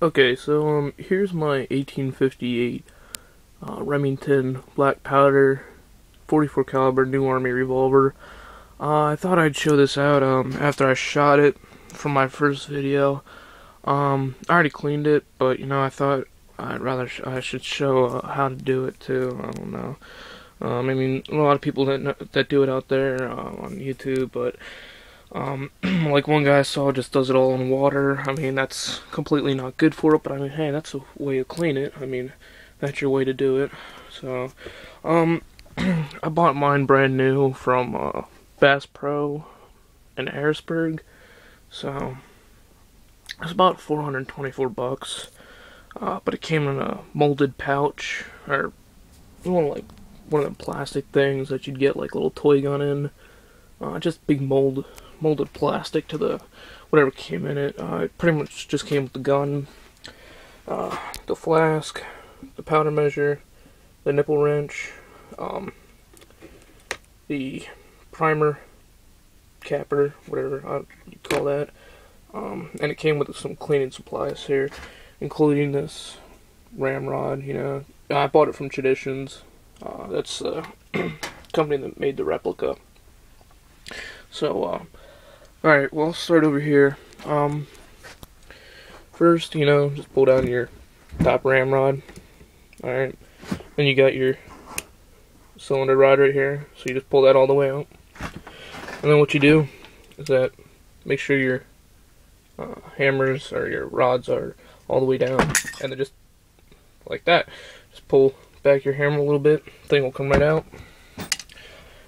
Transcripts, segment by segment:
Okay, so here's my 1858 Remington black powder 44 caliber new army revolver. I thought I'd show this out after I shot it from my first video. I already cleaned it, but I thought I should show how to do it too. I don't know. I mean, a lot of people that do it out there on YouTube, but like one guy I saw just does it all in water. I mean, that's completely not good for it, but I mean, hey, that's a way to clean it. I mean, that's your way to do it. So, I bought mine brand new from Bass Pro in Harrisburg. So, it's about 424 bucks. But it came in a molded pouch, or like one of the plastic things that you'd get like a little toy gun in. Just big molded plastic to the whatever came in it. It pretty much just came with the gun, the flask, the powder measure, the nipple wrench, the primer capper, whatever you call that, and it came with some cleaning supplies here, including this ramrod. I bought it from Traditions. That's the company that made the replica. So, alright, well, I'll start over here. First, just pull down your top ramrod. Alright, then you got your cylinder rod right here, so you just pull that all the way out. And then what you do is that make sure your hammers or your rods are all the way down, and then just like that, just pull back your hammer a little bit, thing will come right out.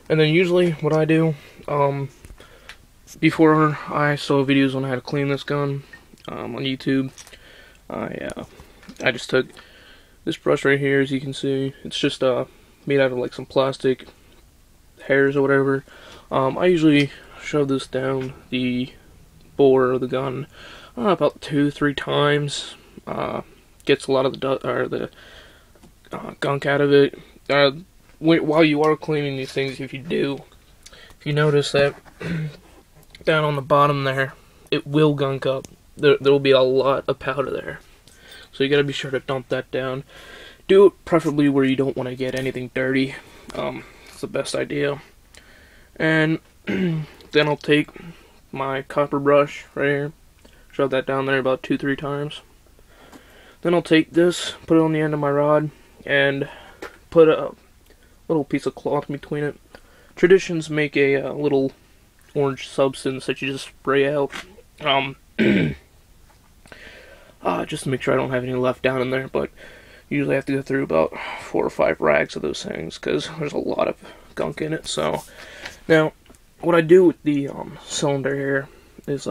And then usually what I do, before I saw videos on how to clean this gun on YouTube, I just took this brush right here. As you can see, it's just made out of like some plastic hairs or whatever. I usually shove this down the bore of the gun about 2-3 times. Gets a lot of the gunk out of it. While you are cleaning these things, if you notice that down on the bottom there, it will gunk up. There will be a lot of powder there, so you gotta be sure to dump that down. Do it preferably where you don't want to get anything dirty. It's the best idea. And then I'll take my copper brush right here, shove that down there about 2-3 times. Then I'll take this, put it on the end of my rod, and put a little piece of cloth between it. Traditions make a little orange substance that you just spray out, just to make sure I don't have any left down in there. But usually I have to go through about 4 or 5 rags of those things because there's a lot of gunk in it. So now what I do with the cylinder here is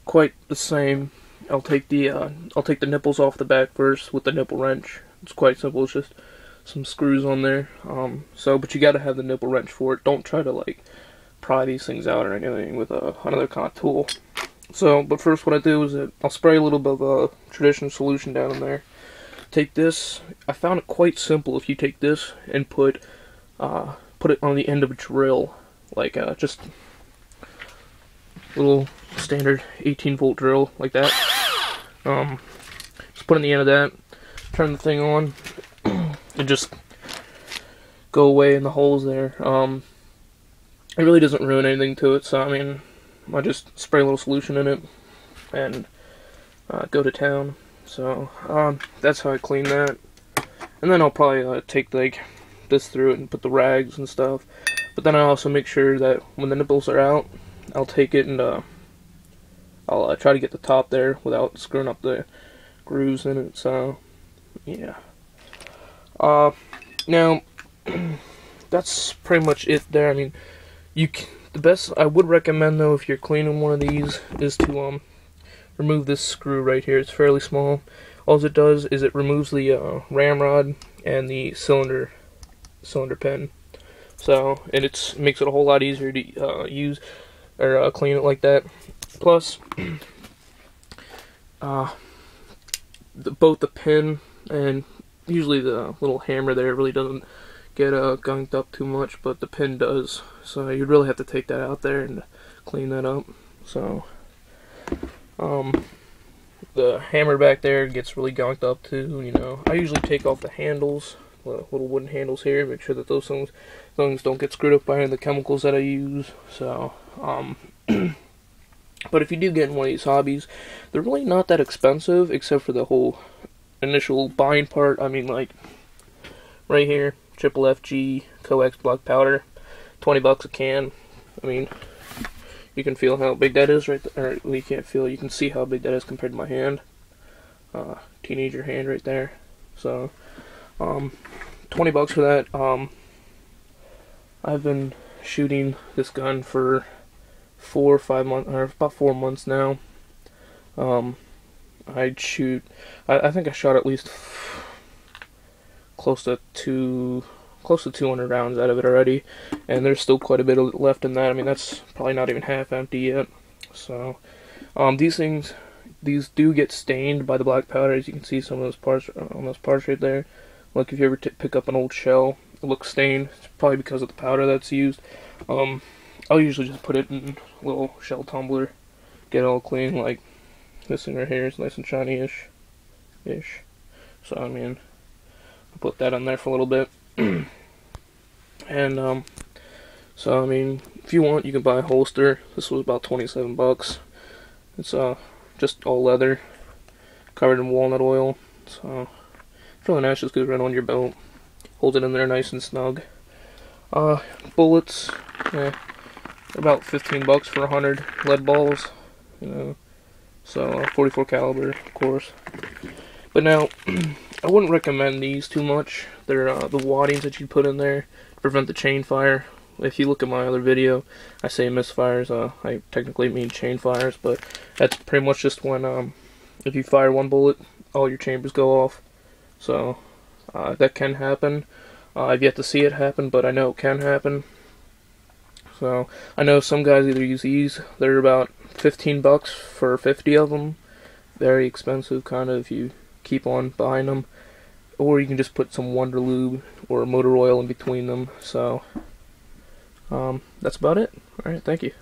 quite the same. I'll take the nipples off the back first with the nipple wrench. It's quite simple. It's just some screws on there. But you gotta have the nipple wrench for it. Don't try to like pry these things out or anything with another kind of tool. But first what I do is that I'll spray a little bit of Tradition solution down in there. Take this. I found it quite simple if you take this and put it on the end of a drill, like just little standard 18-volt drill like that. Just put in the end of that, turn the thing on, and just go away in the holes there. It really doesn't ruin anything to it, so I mean, I just spray a little solution in it and go to town. So that's how I clean that. And then I'll probably take like this through it and put the rags and stuff. But then I also make sure that when the nipples are out, I'll take it and I'll try to get the top there without screwing up the grooves in it. So yeah. Now that's pretty much it there. I mean, the best I would recommend though, if you're cleaning one of these, is to remove this screw right here. It's fairly small. All it does is it removes the ramrod and the cylinder pin. So, and it makes it a whole lot easier to use or clean it like that. Plus, both the pin and usually the little hammer there really doesn't get gunked up too much, but the pin does. So you'd really have to take that out there and clean that up. So, the hammer back there gets really gunked up too. You know, I usually take off the handles, the little wooden handles here, make sure that those things don't get screwed up by any of the chemicals that I use. So, but if you do get in one of these hobbies, they're really not that expensive, except for the whole initial buying part. I mean, like, right here, Triple FG Coax Black Powder, $20 a can. I mean, you can feel how big that is right there. Or you can't feel, you can see how big that is compared to my hand. Teenager hand right there. So, $20 for that. I've been shooting this gun for 4 or 5 months, or about 4 months now. I think I shot at least close to 200 rounds out of it already, and there's still quite a bit left in that. I mean, that's probably not even half empty yet. So, these do get stained by the black powder, as you can see some of those parts on those parts right there. Like if you ever pick up an old shell, it looks stained. It's probably because of the powder that's used. I'll usually just put it in a little shell tumbler, get it all clean. Like this thing right here is nice and shiny-ish. So I mean, I'll put that on there for a little bit. And so I mean, if you want, you can buy a holster. This was about $27. It's just all leather, covered in walnut oil. So it's really nice, just goes right on your belt. Hold it in there nice and snug. Bullets, they're about $15 for 100 lead balls, you know. So 44 caliber, of course. But now, I wouldn't recommend these too much. They're the waddings that you put in there to prevent the chain fire. If you look at my other video, I say misfires. I technically mean chain fires, but that's pretty much just when if you fire one bullet, all your chambers go off. So that can happen. I've yet to see it happen, but I know it can happen. So I know some guys either use these. They're about $15 for 50 of them. Very expensive, kind of, if you keep on buying them. Or you can just put some Wonder Lube or motor oil in between them. So that's about it. Alright, thank you.